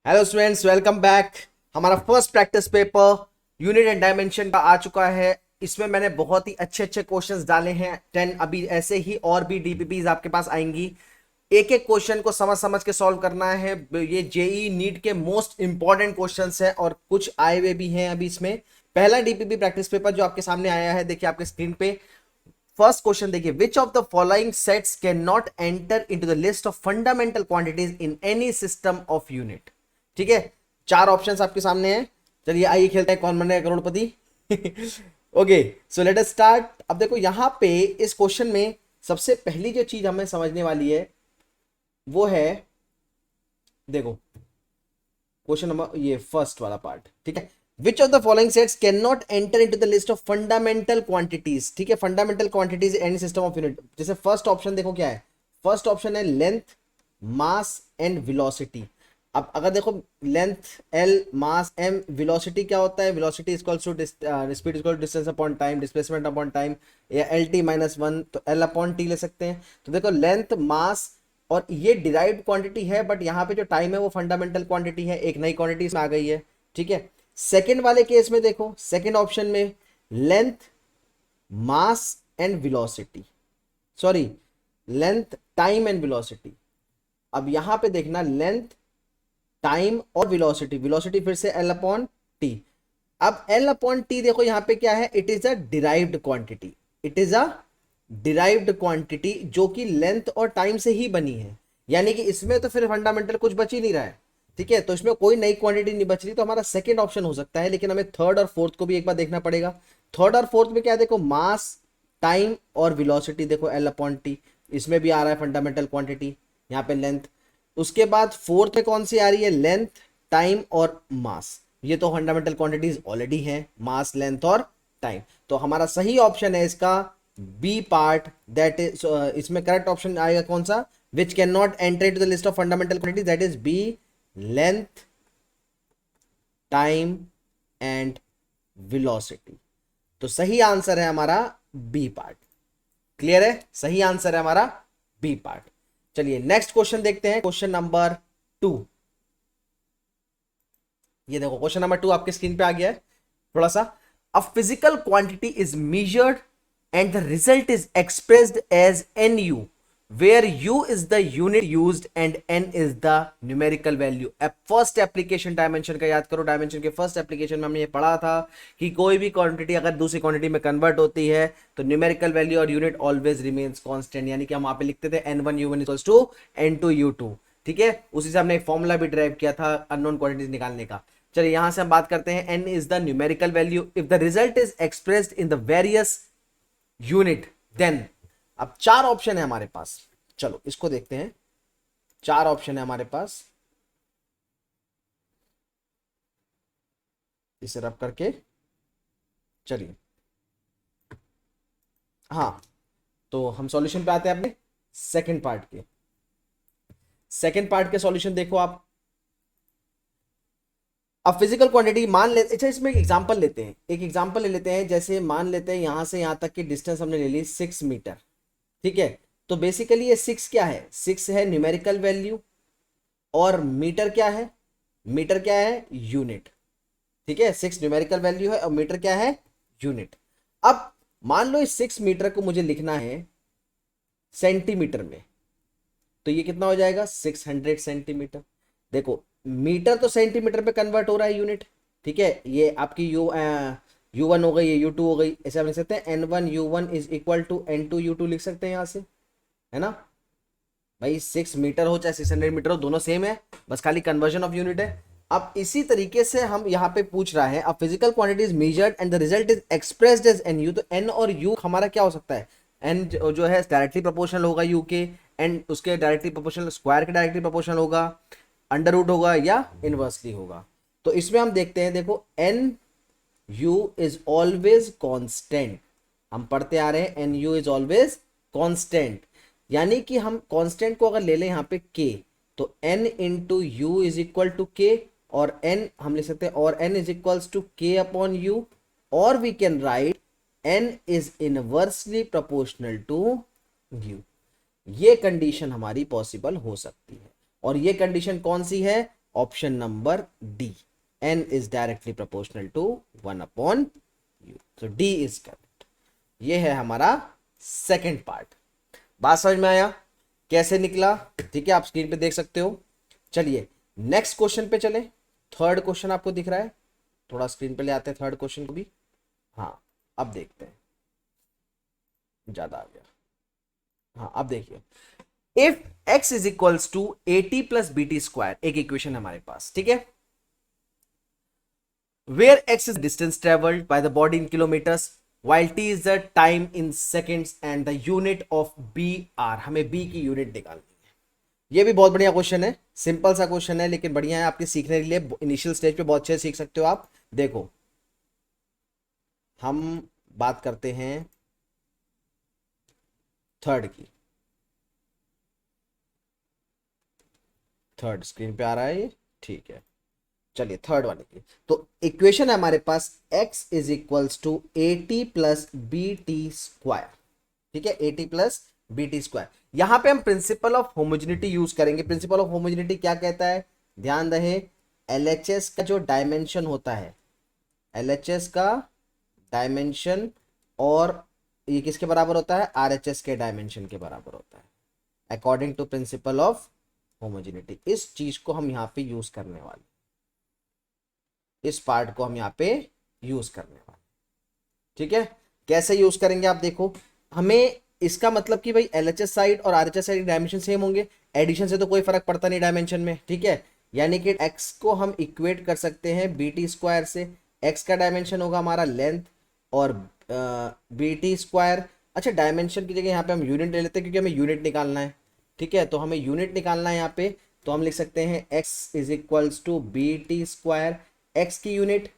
Hello students, welcome back. हमारा first practice paper unit and dimension का आ चुका है। इसमें मैंने बहुत ही अच्छे अच्छे क्वेश्चंस डाले हैं 10। अभी ऐसे ही और भी डीपीपीज आपके पास आएंगी। एक एक क्वेश्चन को समझ समझ के सॉल्व करना है। ये जेई नीट के मोस्ट इंपॉर्टेंट क्वेश्चंस हैं और कुछ आए हुए भी हैं अभी इसमें। पहला डीपीपी प्रैक्टिस पेपर जो आपके सामने आया है, देखिए आपके स्क्रीन पे। फर्स्ट क्वेश्चन देखिए, विच of the following sets can not enter into the list of fundamental quantities in any system of unit. ठीक है, चार ऑप्शंस आपके सामने हैं। चलिए आइए खेलते हैं कौन बनेगा करोड़पति। Okay, so let us start. अब देखो यहां पे इस क्वेश्चन में सबसे पहली जो चीज हमें समझने वाली है वो है, देखो क्वेश्चन नंबर ये फर्स्ट वाला पार्ट। ठीक है, which of the following sets can not enter into the list of fundamental quantities. ठीक है, fundamental quantities any system of unit. जैसे फर्स्ट ऑप्शन देखो क्या है, फर्स्ट ऑप्शन है लेंथ, मास एंड वेलोसिटी। अब अगर देखो length L, mass M, velocity क्या होता है, velocity equals to speed equal to distance upon time, displacement upon time, या एल टी माइनस वन, तो एल अपॉन टी ले सकते हैं। तो देखो लेंथ, मास और ये डिराइव्ड क्वांटिटी है, बट यहाँ पे जो टाइम है वो फंडामेंटल क्वांटिटी है, एक नई क्वांटिटी इसमें आ गई है। ठीक है, सेकेंड वाले केस में देखो, सेकेंड ऑप्शन में length, mass and velocity, sorry length, time and velocity. अब यहां पे देखना लेंथ, टाइम और वेलोसिटी, वेलोसिटी फिर से एल अपॉन टी। अब एल अपॉन टी देखो यहां पे क्या है, it is a derived quantity, it is a derived quantity जो कि लेंथ और टाइम से ही बनी है। यानी कि इसमें तो फिर फंडामेंटल कुछ बच ही नहीं रहा है। ठीक है, तो इसमें कोई नई क्वांटिटी नहीं बच रही, तो हमारा सेकंड ऑप्शन हो सकता है। लेकिन हमें थर्ड और फोर्थ को भी एक बार देखना पड़ेगा। थर्ड और फोर्थ में क्या है, देखो मास, टाइम और वेलोसिटी, देखो एल अपॉन टी, इसमें भी आ रहा है फंडामेंटल क्वांटिटी, यहाँ पे लेंथ। उसके बाद फोर्थ में कौन सी आ रही है, लेंथ, टाइम और मास। ये तो फंडामेंटल क्वांटिटीज ऑलरेडी हैं, मास, लेंथ और टाइम। तो हमारा सही ऑप्शन है इसका बी पार्ट, दैट इज, इसमें करेक्ट ऑप्शन आएगा कौन सा, which can not enter to the list of fundamental quantities, that is B, length, time and velocity. तो सही आंसर है हमारा बी पार्ट। क्लियर है, सही आंसर है हमारा बी पार्ट। चलिए नेक्स्ट क्वेश्चन देखते हैं, क्वेश्चन नंबर 2। ये देखो क्वेश्चन नंबर 2 आपके स्क्रीन पे आ गया है। थोड़ा सा, a physical quantity is measured and the result is expressed as N U, where U is the unit used and N is the numerical value. First application dimension का याद करो, dimension के फर्स्ट एप्लीकेशन में हमने ये पढ़ा था कि कोई भी क्वांटिटी अगर दूसरी क्वांटिटी में कन्वर्ट होती है तो न्यूमेरिकल वैल्यू और यूनिट ऑलवेज रिमेन्स कांस्टेंट। यानी कि हम वहां पे लिखते थे n1 u1 equals to n2 u2। ठीक है, उसी से हमने एक फॉर्मूला भी ड्राइव किया था अननोन क्वांटिटीज निकालने का। चलिए यहां से हम बात करते हैं, n is the numerical value if the result is expressed in the various unit then. अब चार ऑप्शन है हमारे पास, चलो इसको देखते हैं। चार ऑप्शन है हमारे पास, इसे रब करके चलिए, हाँ तो हम सॉल्यूशन पे आते हैं अपने सेकंड पार्ट के। सेकंड पार्ट के सॉल्यूशन देखो आप। अब फिजिकल क्वांटिटी मान लेते, अच्छा इसमें एक एग्जांपल लेते हैं, एक एग्जांपल ले लेते हैं। जैसे मान लेते हैं यहां से यहां तक की डिस्टेंस हमने ले ली 6 मीटर। ठीक है, तो बेसिकली ये 6 क्या है, 6 है न्यूमेरिकल वैल्यू, और मीटर क्या है, मीटर क्या है, यूनिट। ठीक है, 6 न्यूमेरिकल वैल्यू है और मीटर क्या है, यूनिट। अब मान लो इस 6 मीटर को मुझे लिखना है सेंटीमीटर में, तो ये कितना हो जाएगा, 600 सेंटीमीटर। देखो मीटर तो सेंटीमीटर पे कन्वर्ट हो रहा है यूनिट। ठीक है, ये आपकी U1 हो गई, ये U2 हो गई। ऐसे हम लिख सकते हैं N1 U1 is equal to N2 U2 लिख सकते हैं यहां से, है ना भाई। 6 मीटर हो चाहे 600 मीटर हो, दोनों सेम है, बस खाली कन्वर्जन ऑफ यूनिट है। अब इसी तरीके से हम यहाँ पे पूछ रहा है, अब physical quantity is measured and the result is expressed as N U. तो एन और यू हमारा क्या हो सकता है, एन जो है डायरेक्टली प्रोपोर्शनल होगा यू के, एंड उसके डायरेक्टली प्रोपोर्शनल, स्क्वायर के डायरेक्टली प्रोपोर्शनल होगा, अंडर रूट होगा या इनवर्सली होगा। तो इसमें हम देखते हैं, देखो N U is always constant, हम पढ़ते आ रहे हैं N U is always constant. यानी कि हम कांस्टेंट को अगर ले लें यहाँ पे k, तो n into u is equal to k, और n हम लिख सकते हैं और n is equals to k upon u, और we can write n is inversely proportional to u. ये कंडीशन हमारी पॉसिबल हो सकती है, और ये कंडीशन कौन सी है, option number D, n is directly proportional to 1/u, तो डी इज करेक्ट। ये है हमारा सेकंड पार्ट। बात समझ में आया कैसे निकला? ठीक है, आप स्क्रीन पे देख सकते हो। चलिए नेक्स्ट क्वेश्चन पे चले। थर्ड क्वेश्चन आपको दिख रहा है, थोड़ा स्क्रीन पे ले आते हैं थर्ड क्वेश्चन को भी। हाँ अब देखते हैं, ज्यादा आ गया। हाँ अब देखिए, if x is equals to AT plus BT square, एक इक्वेशन हमारे पास, ठीक है, where x is distance travelled by the body in kilometres while t is the time in seconds and the unit of BR, हमें b की unit निकालनी है। ये भी बहुत बढ़िया क्वेश्चन है, सिंपल सा क्वेश्चन है लेकिन बढ़िया है आपके सीखने के लिए। इनिशियल स्टेज पे बहुत अच्छे सीख सकते हो आप। देखो हम बात करते हैं थर्ड की। थर्ड स्क्रीन पे आ रहा है ये, ठीक है। चलिए थर्ड वाले की, तो इक्वेशन है हमारे पास x is equals to AT plus BT square, ठीक है, AT प्लस BT स्क्वायर। यहां पे हम प्रिंसिपल ऑफ होमोजेनिटी यूज करेंगे। प्रिंसिपल ऑफ होमोजेनिटी क्या कहता है? ध्यान रहे, LHS का जो डायमेंशन होता है, LHS का डायमेंशन, और ये किसके बराबर होता है? RHS के डायमेंशन के बराबर होता है according to principle of homogeneity. इस चीज को हम यहाँ पे यूज करने वाले, इस पार्ट को हम यहाँ पे यूज करने वाले, ठीक है। कैसे यूज करेंगे आप देखो, हमें इसका मतलब कि भाई LHS साइड और RHS साइड डायमेंशन सेम होंगे, एडिशन से तो कोई फर्क पड़ता नहीं डायमेंशन में, ठीक है। यानी कि x को हम इक्वेट कर सकते हैं BT स्क्वायर से। x का डायमेंशन होगा हमारा लेंथ और BT स्क्वायर। अच्छा, डायमेंशन की जगह यहाँ पे हम यूनिट ले लेते हैं क्योंकि हमें यूनिट निकालना है, ठीक है। तो हमें यूनिट निकालना है यहाँ पे, तो हम लिख सकते हैं x is equals to BT square. x की यूनिट,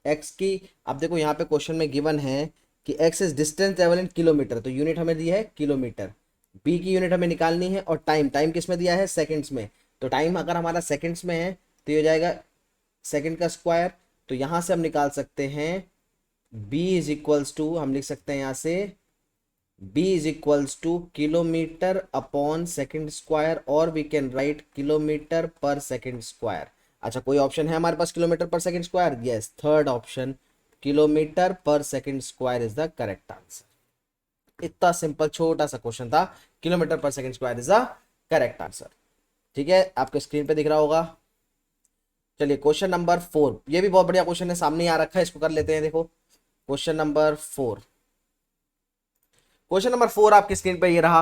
x की, अब देखो यहाँ पे क्वेश्चन में गिवन है कि x is distance travel in kilometre, तो यूनिट हमें दी है किलोमीटर। b की यूनिट हमें निकालनी है, और टाइम, टाइम किस में दिया है? सेकंड्स में। तो टाइम अगर हमारा सेकंड्स में है तो ये हो जाएगा सेकंड का स्क्वायर। तो यहाँ से हम निकाल सकते हैं b इज इक्वल्स टू, हम लिख सकते हैं यहाँ से b is equals to kilometre upon second square, और we can write kilometre per second square. अच्छा, कोई ऑप्शन है हमारे पास kilometre per second square? Yes, third option, kilometre per second square is the correct answer. इतना simple छोटा सा question था, kilometre per second square is the correct answer, ठीक है। आपके स्क्रीन पे दिख रहा होगा। चलिए क्वेश्चन नंबर 4, ये भी बहुत बढ़िया क्वेश्चन है, सामने आ रखा है, इसको कर लेते हैं। देखो क्वेश्चन नंबर 4, क्वेश्चन नंबर 4 आपकी स्क्रीन पे ये रहा।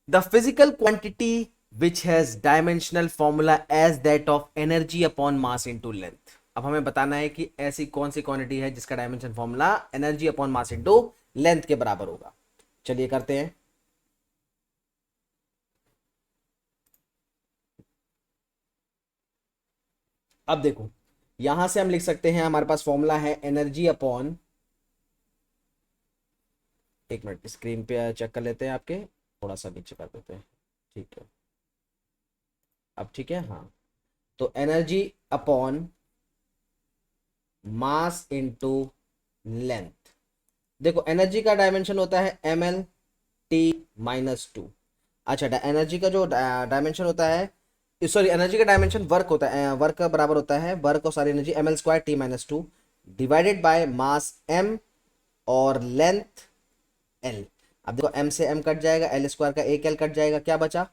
The physical quantity which has dimensional formula as that of energy upon mass into length। अब हमें बताना है कि ऐसी कौन सी क्वांटिटी है जिसका dimension formula energy upon mass into length के बराबर होगा। चलिए करते हैं। अब देखो यहां से हम लिख सकते हैं, हमारे पास फॉर्मूला है एनर्जी अपॉन, एक मिनट स्क्रीन पे चेक कर लेते हैं, आपके थोड़ा सा नीचे कर देते हैं, ठीक है। अब ठीक है, हाँ। तो energy upon mass into length. देखो एनर्जी का डायमेंशन होता है ml/t-2। अच्छा, एनर्जी का जो डायमेंशन होता है, सॉरी, एनर्जी का डायमेंशन वर्क होता है, वर्क का बराबर होता है, वर्क और सारी energy ml²t-2 divided by mass m और लेंथ l। अब देखो m से m कट जाएगा, l स्क्वायर का एक l कट जाएगा, क्या बचा?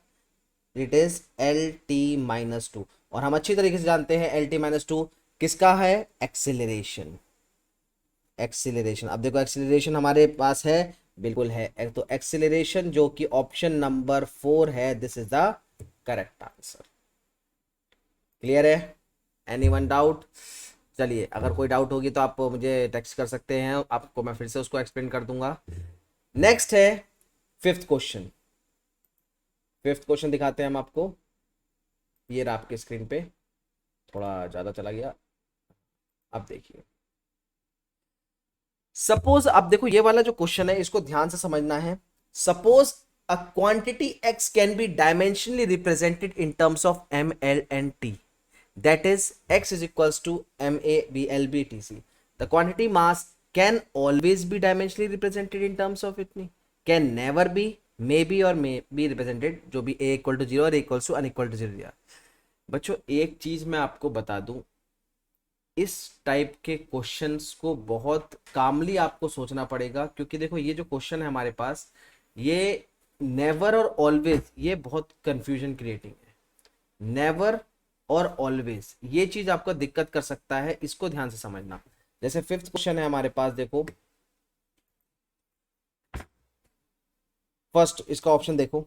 It is LT-2। और हम अच्छी तरीके से जानते हैं LT-2 किसका है? Acceleration, acceleration. अब देखो एक्सिलरेशन हमारे पास है, बिल्कुल है, तो एक्सिलरेशन जो कि ऑप्शन नंबर 4 है, this is the correct answer. Clear है? Anyone doubt? चलिए, अगर कोई डाउट होगी तो आप मुझे टेक्स्ट कर सकते हैं, आपको मैं फिर से उसको एक्सप्लेन कर दूंगा। नेक्स्ट है फिफ्थ क्वेश्चन। फिफ्थ क्वेश्चन दिखाते हैं हम आपको, ये रहा आपके स्क्रीन पे, थोड़ा ज्यादा चला गया। अब देखिए, सपोज, अब देखो ये वाला जो क्वेश्चन है इसको ध्यान से समझना है। Suppose a quantity x can be dimensionally represented in terms of m, l and t, that is x is equals to m a b l b t c। the quantity mass can always be dimensionally represented in terms of इतनी, can never be, may be और may be represented, जो भी a equal to 0 और a equals to unequal to 0 दिया। बच्चों एक चीज मैं आपको बता दूं, इस टाइप के क्वेश्चंस को बहुत कामली आपको सोचना पड़ेगा, क्योंकि देखो ये जो क्वेश्चन है हमारे पास, ये नेवर और ऑलवेज ये बहुत कंफ्यूजन क्रिएटिंग है। नेवर और ऑलवेज ये चीज आपको दिक्कत कर सकता है, इसको ध्यान से समझना। जैसे फिफ्थ क्वेश्चन है हमारे पास, देखो फर्स्ट इसका ऑप्शन देखो,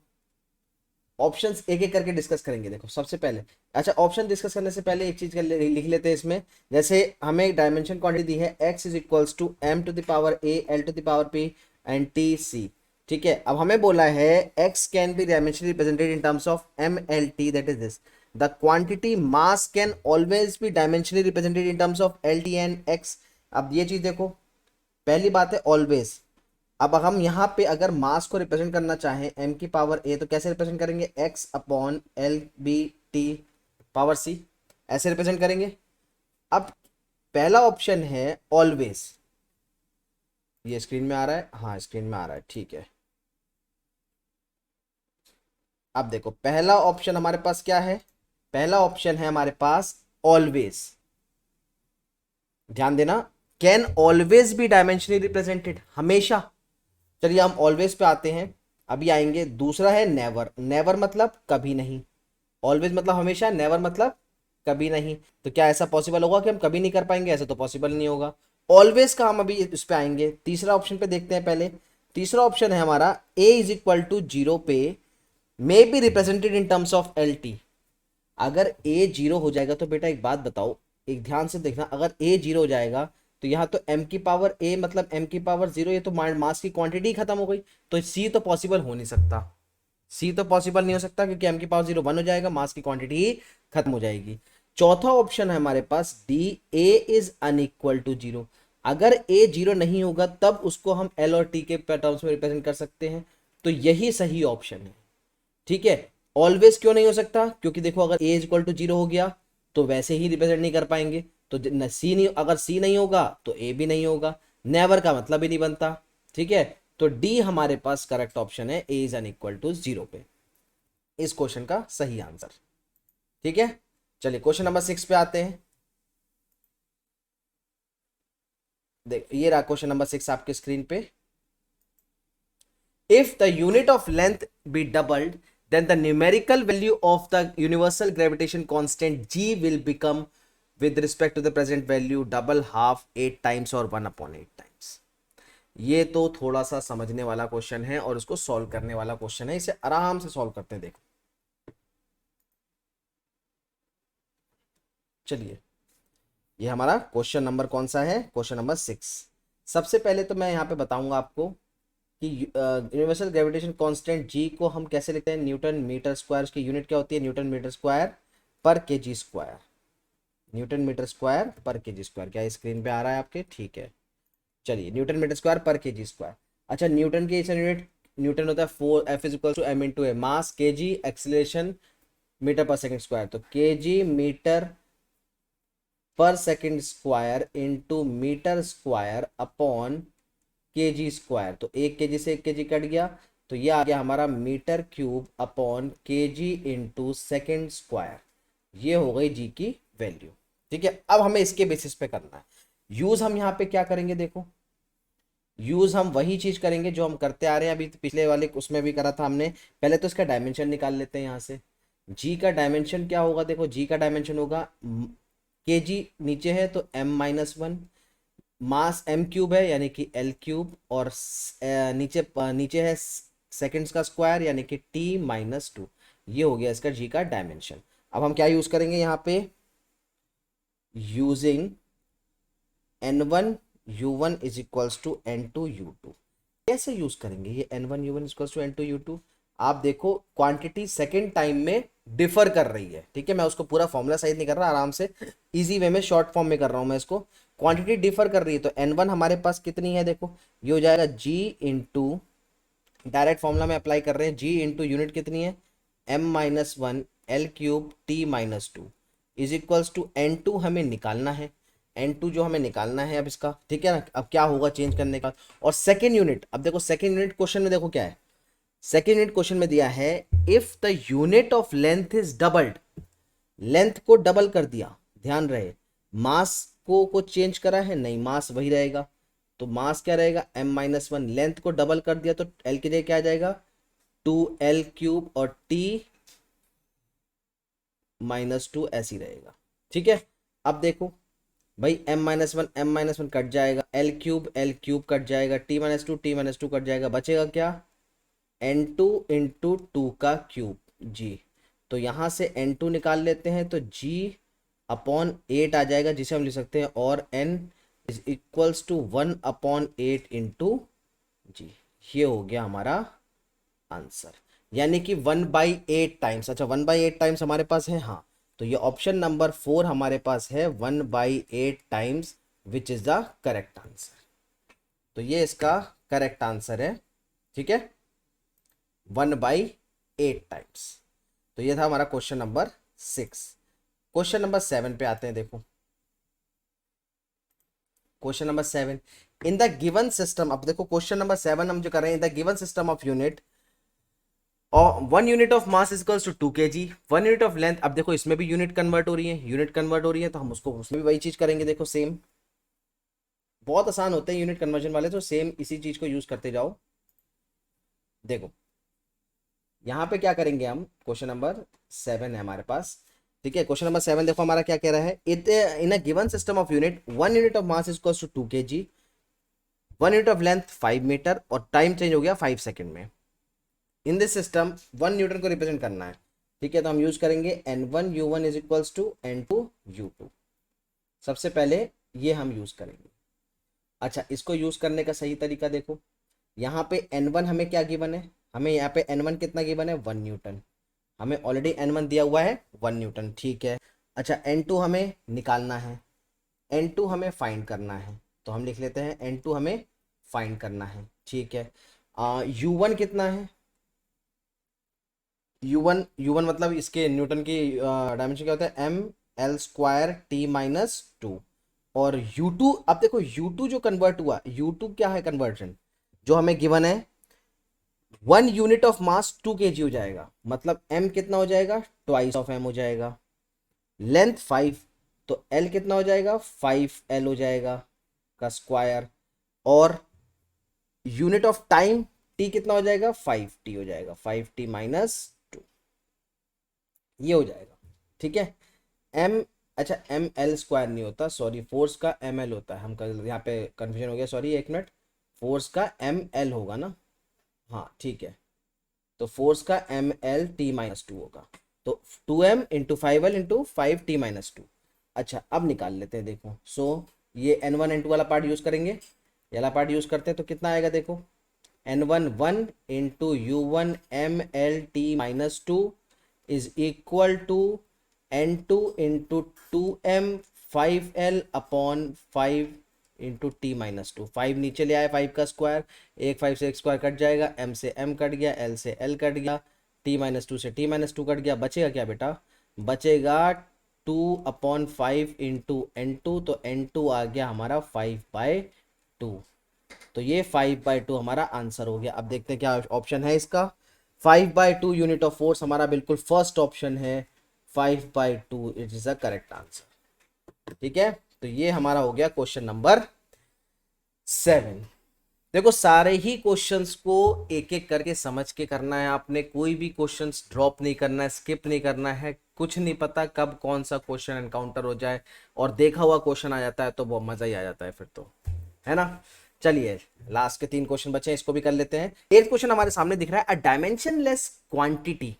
ऑप्शंस एक एक करके डिस्कस करेंगे। देखो सबसे पहले, अच्छा ऑप्शन डिस्कस करने से पहले एक चीज लिख लेते हैं इसमें। जैसे हमें डायमेंशन क्वांटिटी दी है x is equals to m to the power a l to the power p and t c। ठीक है, अब हमें बोला है x can be dimensionally represented in terms of m l t, that is this the quantity mass can always be dimensionally represented in terms of l t and x। अब ये चीज देखो, पहली बात है ऑलवेज। अब हम यहाँ पे अगर मास को रिप्रेजेंट करना चाहें m की पावर a, तो कैसे रिप्रेजेंट करेंगे, x upon l b t power c, ऐसे रिप्रेजेंट करेंगे। अब पहला ऑप्शन है ऑलवेज, ये स्क्रीन में आ रहा है, हाँ स्क्रीन में आ रहा है, ठीक है। अब देखो पहला ऑप्शन हमारे पास क्या है, पहला ऑप्शन है हमारे पास ऑलवेज। ध्यान देना, can always be dimensionally represented, हमेशा। चलिए हम ऑलवेज पे आते हैं, अभी आएंगे। दूसरा है नेवर, नेवर मतलब कभी नहीं, ऑलवेज मतलब हमेशा, नेवर मतलब कभी नहीं। तो क्या ऐसा पॉसिबल होगा कि हम कभी नहीं कर पाएंगे, ऐसा तो पॉसिबल नहीं होगा। ऑलवेज का हम अभी इस पे आएंगे। तीसरा ऑप्शन पे देखते हैं पहले। तीसरा ऑप्शन है हमारा a इज इक्वल टू 0 पे may be represented in terms of L T. अगर a 0 हो जाएगा तो बेटा एक बात बताओ, एक ध्यान से देखना, अगर a 0 हो जाएगा तो यहाँ तो m की पावर a मतलब m की पावर 0, ये तो मास की क्वांटिटी खत्म हो गई। तो c तो पॉसिबल हो नहीं सकता, सी तो पॉसिबल नहीं हो सकता, क्योंकि m की पावर 0 1 हो जाएगा, मास की क्वांटिटी ही खत्म हो जाएगी। चौथा ऑप्शन है हमारे पास D, a is unequal to 0। अगर a 0 नहीं होगा तब उसको हम l और t के टर्म्स में रिप्रेजेंट कर सकते हैं, तो यही सही ऑप्शन है। ठीक है, ऑलवेज क्यों नहीं हो सकता, क्योंकि देखो अगर a इक्वल टू 0 हो गया तो वैसे ही रिप्रेजेंट नहीं कर पाएंगे, तो सी नहीं, अगर सी नहीं होगा तो a भी नहीं होगा, नेवर का मतलब ही नहीं बनता। ठीक है, तो डी हमारे पास करेक्ट ऑप्शन है, a इज अनइक्वल टू 0 पे, इस क्वेश्चन का सही आंसर। ठीक है, चलिए क्वेश्चन नंबर 6 पे आते हैं। देख ये रहा क्वेश्चन नंबर 6 आपके स्क्रीन पे। If the unit of length be doubled, then the numerical value of the universal gravitation constant g will become, with respect to the present value, double, half, 8 times और 1/8 times। ये तो थोड़ा सा समझने वाला question है और उसको सॉल्व करने वाला क्वेश्चन है, इसे आराम से सॉल्व करते हैं। देखो चलिए, ये हमारा क्वेश्चन नंबर कौन सा है, क्वेश्चन नंबर 6। सबसे पहले तो मैं यहाँ पे बताऊंगा आपको कि यूनिवर्सल ग्रेविटेशन कांस्टेंट जी को हम कैसे लिखते हैं, न्यूटन मीटर स्क्वायर, उसकी यूनिट क्या होती है, न्यूटन मीटर स्क्वायर पर KG square, newton metre square पर केजी स्क्वायर। क्या स्क्रीन पे आ रहा है आपके, ठीक है। चलिए न्यूटन मीटर स्क्वायर पर केजी स्क्वायर। अच्छा न्यूटन की इस यूनिट, न्यूटन होता है 4 F is equal to M into A, mass KG, acceleration metre पर सेकंड स्क्वायर, तो केजी मीटर पर second square into metre square upon KG square. तो 1 kg से 1 kg कट गया, तो ये आ गया हमारा metre cube upon KG into second square. ये हो गई जी की वैल्यू। ठीक है, अब हमें इसके बेसिस पे करना है यूज। हम यहाँ पे क्या करेंगे, देखो यूज हम वही चीज करेंगे जो हम करते आ रहे हैं, अभी पिछले वाले उसमें भी करा था हमने। पहले तो इसका डायमेंशन निकाल लेते हैं यहाँ से। जी का डायमेंशन क्या होगा, देखो जी का डायमेंशन होगा, के जी नीचे है तो m-1, मास m क्यूब है यानी कि l क्यूब, और नीचे है सेकंड्स का स्क्वायर यानी कि t-2। ये हो गया इसका g का डायमेंशन। अब हम क्या यूज करेंगे यहाँ पे, using n1 u1 is equals to n2 u2। कैसे यूज करेंगे ये n1 u1 is equals to n2 u2, आप देखो क्वांटिटी सेकेंड टाइम में डिफर कर रही है। ठीक है, मैं उसको पूरा फॉर्मूला सही नहीं कर रहा, आराम से इजी वे में शॉर्ट फॉर्म में कर रहा हूं मैं इसको। क्वांटिटी डिफर कर रही है तो n1 हमारे पास कितनी है, देखो ये हो जाएगा g इंटू, डायरेक्ट फॉर्मूला में अप्लाई कर रहे हैं, g इंटू यूनिट कितनी है m-1 l cube t-2 is equals to n2 हमें निकालना है, n2 जो हमें निकालना है अब इसका। ठीक है ना, अब क्या होगा चेंज करने का, और सेकेंड यूनिट, अब देखो सेकेंड यूनिट क्वेश्चन में देखो क्या है, सेकेंड यूनिट क्वेश्चन में दिया है if the unit of length is doubled, length को डबल कर दिया, ध्यान रहे, मास को चेंज करा है नहीं, मास वही रहेगा, तो मास क्या रहेगा m-1, लेंथ को डबल कर दिया तो l की जगह क्या आ जाएगा 2l³ और t-2 ऐसी रहेगा। ठीक है, अब देखो भाई m-1 कट जाएगा, l³ कट जाएगा, t-2 कट जाएगा, बचेगा क्या n2 इंटू 2 का क्यूब जी। तो यहाँ से n2 निकाल लेते हैं तो g/8 आ जाएगा, जिसे हम लिख सकते हैं और n is equals to 1/8 into g. ये हो गया हमारा आंसर, यानी कि 1/8 टाइम्स। अच्छा 1/8 टाइम्स हमारे पास है, हाँ, तो ये ऑप्शन नंबर 4 हमारे पास है 1/8 times, which is the correct answer. तो ये इसका करेक्ट आंसर है। ठीक है, 1/8 टाइम्स। तो ये था हमारा क्वेश्चन नंबर 6। क्वेश्चन नंबर 7 पे आते हैं। देखो question number 7, in the given system, अब देखो क्वेश्चन नंबर 7 हम जो कर रहे हैं, in the given system of unit और 1 unit of mass equals to 2 kg, 1 unit of length. अब देखो इसमें भी यूनिट कन्वर्ट हो रही है, यूनिट कन्वर्ट हो रही है, तो हम उसको उसमें भी वही चीज करेंगे। देखो सेम, बहुत आसान होते हैं यूनिट कन्वर्जन वाले, तो सेम इसी चीज को यूज करते जाओ। देखो यहाँ पे क्या करेंगे हम, क्वेश्चन नंबर 7 है हमारे पास। ठीक है, क्वेश्चन नंबर 7 देखो हमारा क्या कह रहा है, it in a given system of unit 1 unit of mass equals to 2 kg, 1 unit of length 5 metre और टाइम चेंज हो गया 5 सेकंड में। इन दिस सिस्टम 1 न्यूटन को रिप्रेजेंट करना है। ठीक है, तो हम यूज करेंगे n1u1 is equals to n2u2। सबसे पहले ये हम यूज करेंगे। अच्छा, इसको यूज करने का सही तरीका देखो, यहाँ पे n1 हमें क्या गिवन है, हमें यहाँ पे n1 कितना गिवन है 1 न्यूटन, हमें ऑलरेडी n1 दिया हुआ है 1 न्यूटन। ठीक है, अच्छा n2 हमें निकालना है, n2 हमें फाइंड करना है, तो हम लिख लेते हैं n2 हमें फाइंड करना है। ठीक है, u1 कितना है, u1 मतलब इसके न्यूटन की डायमेंशन क्या होता है ml²t-2, और u2, अब देखो u2 जो कन्वर्ट हुआ, u2 क्या है कन्वर्जन जो हमें गिवन है, 1 यूनिट ऑफ मास 2 kg हो जाएगा, मतलब m कितना हो जाएगा ट्वाइस ऑफ m हो जाएगा, लेंथ 5, तो l कितना हो जाएगा 5l हो जाएगा का स्क्वायर, और यूनिट ऑफ टाइम t कितना हो जाएगा 5t हो जाएगा, 5t-2 ये हो जाएगा। ठीक है, m, अच्छा ml² नहीं होता, सॉरी, फोर्स का ml होता है, हम कल यहाँ पे कंफ्यूजन हो गया, सॉरी एक मिनट, फोर्स का ml होगा ना, हाँ ठीक है, तो फोर्स का ml t-2 होगा, तो 2m into 5l into 5t-2। अच्छा अब निकाल लेते हैं, देखो ये n1 n2 वाला पार्ट यूज करेंगे, ये वाला पार्ट यूज करते हैं, तो कितना आएगा देखो n1 1 into u1 ml t-2 is equal to n2 into 2m 5l/5 into t-2। 5 नीचे ले आए, 5 का स्क्वायर, एक 5 से एक स्क्वायर कट जाएगा, m से m कट गया, l से l कट गया, t-2 से t-2 कट गया, बचेगा क्या बेटा, बचेगा 2/5 इंटू n2, तो n2 आ गया हमारा 5/2। तो ये 5/2 हमारा आंसर हो गया। अब देखते हैं क्या ऑप्शन है इसका, 5/2 यूनिट ऑफ फोर्स हमारा बिल्कुल फर्स्ट ऑप्शन है, 5/2 it is the correct answer. ठीक है, तो ये हमारा हो गया क्वेश्चन नंबर 7। देखो सारे ही क्वेश्चंस को एक एक करके समझ के करना है आपने, कोई भी क्वेश्चंस ड्रॉप नहीं करना है, स्किप नहीं करना है, कुछ नहीं पता कब कौन सा क्वेश्चन एनकाउंटर हो जाए, और देखा हुआ क्वेश्चन आ जाता है तो वो मजा ही आ जाता है फिर तो, है ना। चलिए लास्ट के 3 क्वेश्चन बचे हैं, इसको भी कर लेते हैं। 8th क्वेश्चन हमारे सामने दिख रहा है, अ डायमेंशनलेस क्वांटिटी,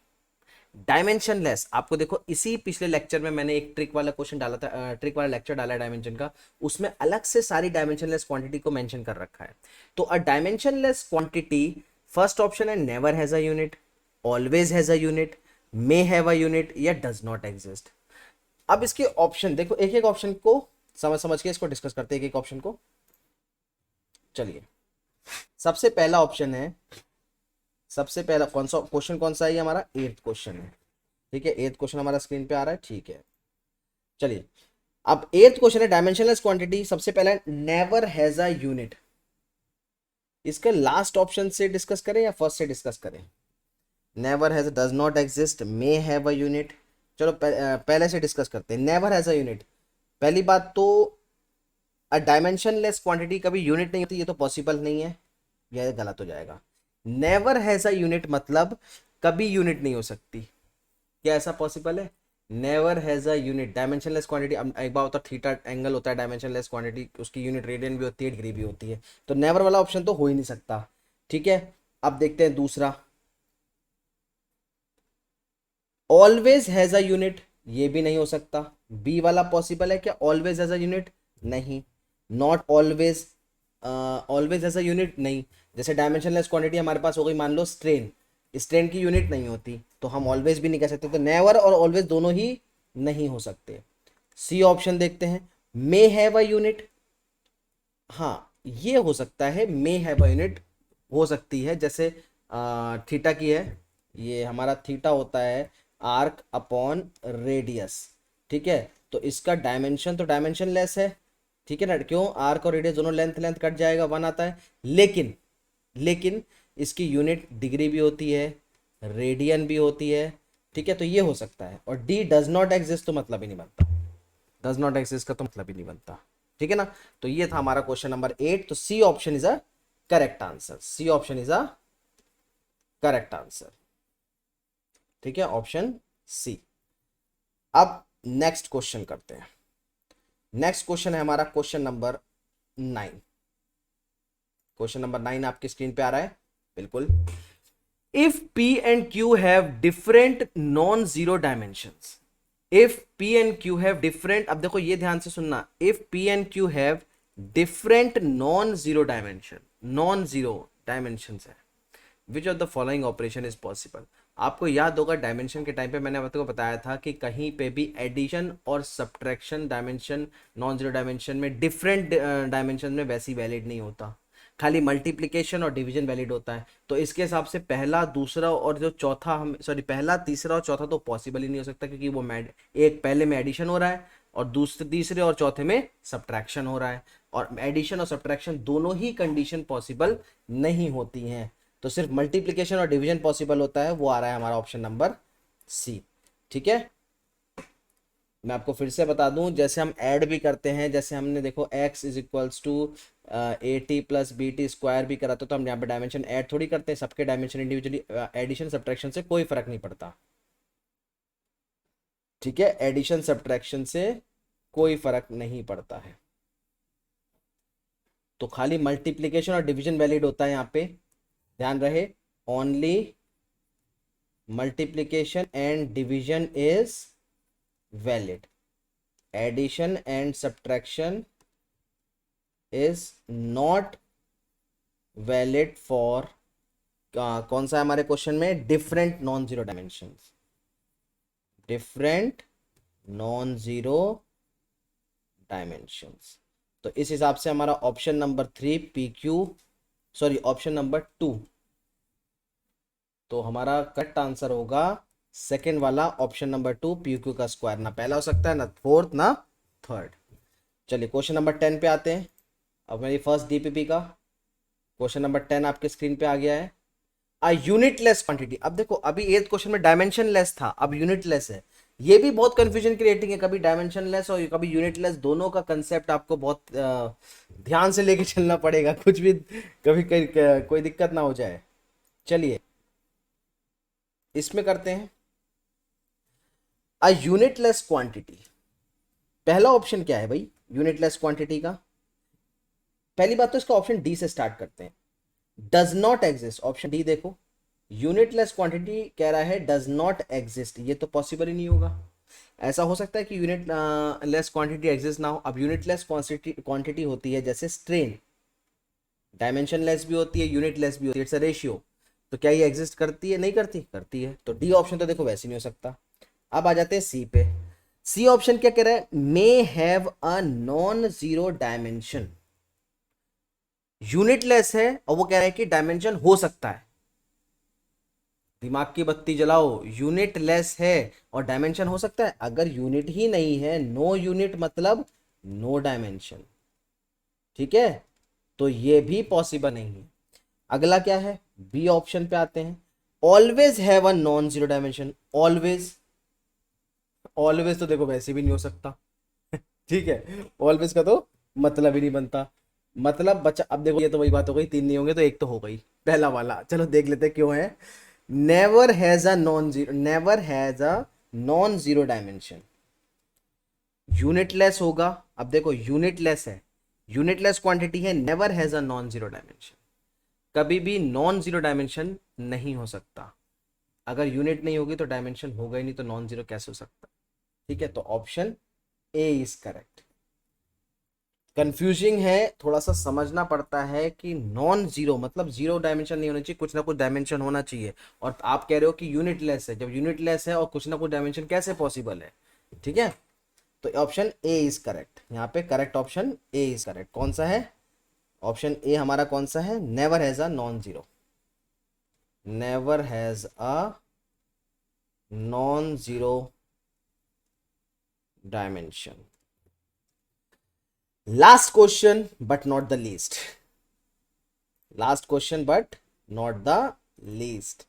डायमेंशनलेस, आपको देखो इसी पिछले लेक्चर में मैंने एक ट्रिक वाला क्वेश्चन डाला था, ट्रिक वाला लेक्चर डाला है डायमेंशन का, उसमें अलग से सारी डायमेंशनलेस क्वांटिटी को मेंशन कर रखा है। तो अ डायमेंशनलेस क्वांटिटी, फर्स्ट ऑप्शन है never has a unit, always has a unit, may have a unit, या डज नॉट एग्जिस्ट। अब इसके ऑप्शन देखो, एक एक ऑप्शन को समझ समझ के इसको डिस्कस करते हैं, एक एक ऑप्शन को। चलिए सबसे पहला ऑप्शन है, सबसे पहला कौन सा क्वेश्चन, कौन सा है ये हमारा 8th क्वेश्चन है। ठीक है, 8th क्वेश्चन हमारा स्क्रीन पे आ रहा है, ठीक है। चलिए अब 8th क्वेश्चन है डायमेंशनलेस क्वांटिटी, सबसे पहला है नेवर हैज अ यूनिट। इसके लास्ट ऑप्शन से डिस्कस करें या फर्स्ट से डिस्कस करें, never has, does not exist, may have a unit, चलो पहले से डिस्कस करते हैं। नेवर हैज अ यूनिट, पहली बात तो अ डायमेंशनलेस क्वांटिटी कभी यूनिट नहीं होती, ये तो पॉसिबल नहीं है, यह गलत हो जाएगा। नेवर हैज अ यूनिट मतलब कभी यूनिट नहीं हो सकती, क्या ऐसा पॉसिबल है? Never has a unit dimensionless quantity, एक बार होता है थीटा एंगल होता है डायमेंशनलेस क्वांटिटी, उसकी यूनिट रेडियन भी होती है, डिग्री भी होती है, तो नेवर वाला ऑप्शन तो हो ही नहीं सकता। ठीक है, अब देखते हैं दूसरा, ऑलवेज हैज अ यूनिट, ये भी नहीं हो सकता। बी वाला पॉसिबल है क्या? ऑलवेज हैज अ यूनिट, नहीं। Not always, always has a unit, नहीं। जैसे डायमेंशनलेस क्वांटिटी हमारे पास हो गई, मान लो स्ट्रेन, स्ट्रेन की यूनिट नहीं होती, तो हम ऑलवेज भी नहीं कह सकते, तो नेवर और ऑलवेज दोनों ही नहीं हो सकते। सी ऑप्शन देखते हैं, मे हैव अ यूनिट, हाँ ये हो सकता है, मे हैव अ यूनिट हो सकती है, जैसे थीटा की है, ये हमारा थीटा होता है आर्क अपॉन रेडियस, ठीक है, तो इसका डायमेंशन तो डायमेंशन लेस है, ठीक है ना, क्यों? आर्क और रेडियस दोनों लेंथ लेंथ कट जाएगा, वन आता है, लेकिन लेकिन इसकी यूनिट डिग्री भी होती है, रेडियन भी होती है, ठीक है, तो ये हो सकता है। और डी डज नॉट एग्जिस्ट तो मतलब ही नहीं बनता, डज नॉट एग्जिस्ट का तो मतलब ही नहीं बनता, ठीक है ना। तो ये था हमारा क्वेश्चन नंबर 8, तो C option is a correct answer, C option is a correct answer, ठीक है, ऑप्शन सी। अब नेक्स्ट क्वेश्चन करते हैं। नेक्स्ट क्वेश्चन है हमारा क्वेश्चन नंबर 9। क्वेश्चन नंबर 9 आपकी स्क्रीन पे आ रहा है, बिल्कुल। If P and Q have different non-zero dimensions, if P and Q have different, अब देखो ये ध्यान से सुनना, if P and Q have different non-zero dimension, non-zero dimensions है, which of the following operation is possible? आपको याद होगा डायमेंशन के टाइम पे मैंने आपको बताया था कि कहीं पे भी एडिशन और subtraction dimension non zero dimension में डिफरेंट डायमेंशन में वैसी वैलिड नहीं होता, खाली मल्टीप्लिकेशन और डिवीजन वैलिड होता है। तो इसके हिसाब से पहला दूसरा और जो चौथा, हम सॉरी पहला तीसरा और चौथा तो पॉसिबल ही नहीं हो सकता, क्योंकि वो एक पहले में एडिशन हो रहा है और दूसरे तीसरे और चौथे में सब्ट्रैक्शन हो रहा है, और एडिशन और सब्ट्रैक्शन दोनों ही कंडीशन पॉसिबल नहीं होती हैं, तो सिर्फ मल्टीप्लिकेशन और डिवीजन पॉसिबल होता है, वो आ रहा है हमारा ऑप्शन नंबर सी, ठीक है। मैं आपको फिर से बता दूं, जैसे हम ऐड भी करते हैं, जैसे हमने देखो x is equals to A T plus B T square भी करा, तो हम यहाँ पे डायमेंशन ऐड थोड़ी करते हैं, सबके डायमेंशन इंडिविजुअली, एडिशन सब्ट्रैक्शन से कोई फर्क नहीं पड़ता, ठीक है, एडिशन सब्ट्रैक्शन से कोई फर्क नहीं पड़ता है, तो खाली मल्टीप्लीकेशन और डिवीजन वैलिड होता है यहाँ पे, ध्यान रहे, only multiplication and division is valid, addition and subtraction is not valid for, कौन सा है हमारे क्वेश्चन में? Different non zero dimension, different non zero dimensions. तो इस हिसाब से हमारा option number 3 P Q, sorry option number 2, तो हमारा करेक्ट आंसर होगा सेकेंड वाला ऑप्शन नंबर 2 पी क्यू का स्क्वायर, ना पहला हो सकता है ना फोर्थ ना थर्ड। चलिए क्वेश्चन नंबर 10 पे आते हैं। अब मेरी फर्स्ट डीपीपी का क्वेश्चन नंबर 10 आपके स्क्रीन पे आ गया है। अ यूनिटलेस क्वांटिटी, अब देखो अभी एथ क्वेश्चन में डायमेंशन लेस था, अब यूनिटलेस है, ये भी बहुत कंफ्यूजन क्रिएटिंग है, कभी डायमेंशन लेस और कभी यूनिटलेस, दोनों का कंसेप्ट आपको बहुत ध्यान से लेके चलना पड़ेगा, कुछ भी कभी कोई दिक्कत ना हो जाए। चलिए इसमें करते हैं, अ यूनिटलेस क्वांटिटी, पहला ऑप्शन क्या है भाई यूनिटलेस क्वांटिटी का? पहली बात तो इसका ऑप्शन डी से स्टार्ट करते हैं, does not exist, option D देखो, यूनिटलेस क्वांटिटी कह रहा है डज नॉट एग्जिस्ट, ये तो पॉसिबल ही नहीं होगा। ऐसा हो सकता है कि यूनिट लेस क्वांटिटी एग्जिस्ट ना हो। अब यूनिटलेस क्वांटिटी होती है जैसे स्ट्रेन, डायमेंशन लेस भी होती है, यूनिट लेस भी होती है, इट्स अ रेशियो, तो क्या ये एग्जिस्ट करती है? नहीं करती, करती है, तो डी ऑप्शन तो देखो वैसे नहीं हो सकता। अब आ जाते हैं सी पे, सी ऑप्शन क्या कह रहा है? May have a non zero dimension, unitless है और वो कह रहा है कि डायमेंशन हो सकता है, दिमाग की बत्ती जलाओ, यूनिट लेस है और डायमेंशन हो सकता है, अगर यूनिट ही नहीं है, नो यूनिट मतलब नो डायमेंशन, ठीक है, तो ये भी पॉसिबल नहीं है। अगला क्या है? बी ऑप्शन पे आते हैं, always have a non zero dimension, always, always तो देखो वैसे भी नहीं हो सकता। ठीक है, ऑलवेज का तो मतलब ही नहीं बनता। मतलब बचा, अब देखो ये तो वही बात हो गई, तीन नहीं होंगे तो एक तो हो गई, पहला वाला। चलो देख लेते हैं क्यों है। Never has a non zero dimension. Unitless होगा। अब देखो यूनिटलेस है, यूनिटलेस क्वांटिटी है, never has a non zero dimension. कभी भी नॉन जीरो डायमेंशन नहीं हो सकता। अगर यूनिट नहीं होगी तो डायमेंशन होगा ही नहीं, तो नॉन जीरो कैसे हो सकता। ठीक है, तो option A is correct. Confusing है, थोड़ा सा समझना पड़ता है कि नॉन जीरो मतलब जीरो डायमेंशन नहीं होना चाहिए, कुछ ना कुछ डायमेंशन होना चाहिए। और आप कह रहे हो कि यूनिटलेस है, जब यूनिटलेस है और कुछ ना कुछ डायमेंशन कैसे पॉसिबल है। ठीक है, तो ऑप्शन ए इज करेक्ट। यहाँ पे correct option A is correct. कौन सा है ऑप्शन ए हमारा, कौन सा है, never has a non zero, never has a non zero dimension. Last question but not the least, last question but not the least.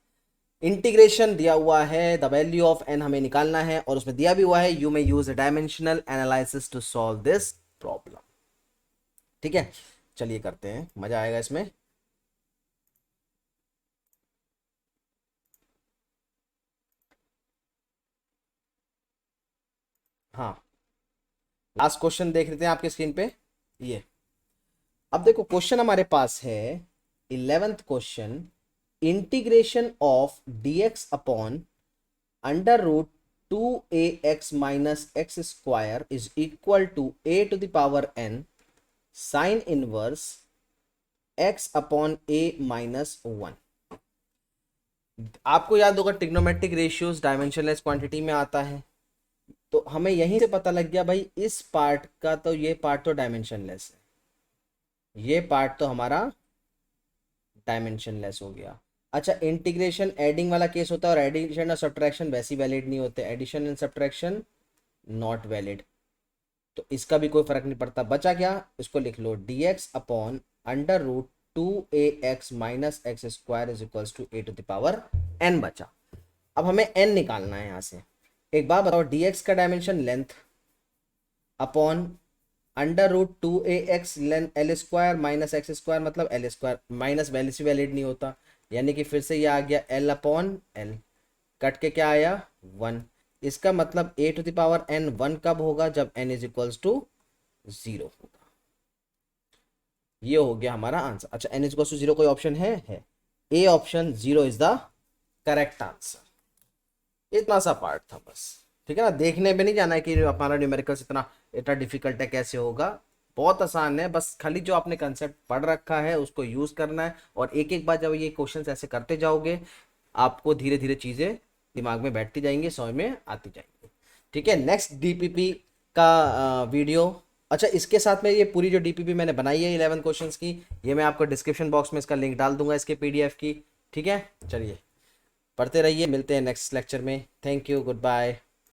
Integration दिया हुआ है, द वैल्यू ऑफ एन हमें निकालना है, और उसमें दिया भी हुआ है you may use a dimensional analysis to solve this problem. ठीक है, चलिए करते हैं, मजा आएगा इसमें। हाँ, लास्ट क्वेश्चन देख लेते हैं आपके स्क्रीन पे ये। अब देखो क्वेश्चन हमारे पास है 11th question, integration of dx upon under root 2ax minus x square is equal to a to the power n sine inverse x upon a minus 1। आपको याद होगा ट्रिग्नोमेट्रिक रेशियोज डायमेंशनलेस क्वांटिटी में आता है, तो हमें यहीं से पता लग गया भाई इस पार्ट का तो ये पार्ट तो डायमेंशनलेस है, ये पार्ट तो हमारा डायमेंशनलेस हो गया। अच्छा, इंटीग्रेशन एडिंग वाला केस होता है, और एडिशन और सब्ट्रैक्शन वैसे वैलिड नहीं होते, addition and subtraction not valid, तो इसका भी कोई फर्क नहीं पड़ता। बचा क्या, इसको लिख लो, dx upon under root 2ax minus x square is equals to a to the power n बचा। अब हमें n निकालना है यहाँ से। एक बात बताओ, dx का dimension length upon under root 2ax length l square minus x square, मतलब एल स्क्वायर, माइनस वैल्यू से वैलिड नहीं होता, यानी कि फिर से ये आ गया एल अपॉन एल, कट के क्या आया 1। इसका मतलब a to the power n 1 कब होगा, जब n इज इक्वल्स टू 0 होगा। ये हो गया हमारा आंसर। अच्छा, n इज इक्वल्स टू 0 कोई ऑप्शन है, A option 0 is the correct answer. इतना सा पार्ट था बस। ठीक है ना, देखने पे नहीं जाना है कि हमारा न्यूमेरिकल्स इतना इतना डिफिकल्ट है, कैसे होगा। बहुत आसान है, बस खाली जो आपने कंसेप्ट पढ़ रखा है उसको यूज करना है, और एक एक बार जब ये क्वेश्चंस ऐसे करते जाओगे आपको धीरे धीरे चीजें दिमाग में बैठती जाएंगी, समझ में आती जाएंगी। ठीक है, नेक्स्ट डीपीपी का वीडियो। अच्छा, इसके साथ में ये पूरी जो डीपीपी मैंने बनाई है 11 क्वेश्चंस की, ये मैं आपको डिस्क्रिप्शन बॉक्स में इसका लिंक डाल दूंगा, इसके पीडीएफ की। ठीक है, चलिए पढ़ते रहिए, मिलते हैं नेक्स्ट लेक्चर में। Thank you, good bye.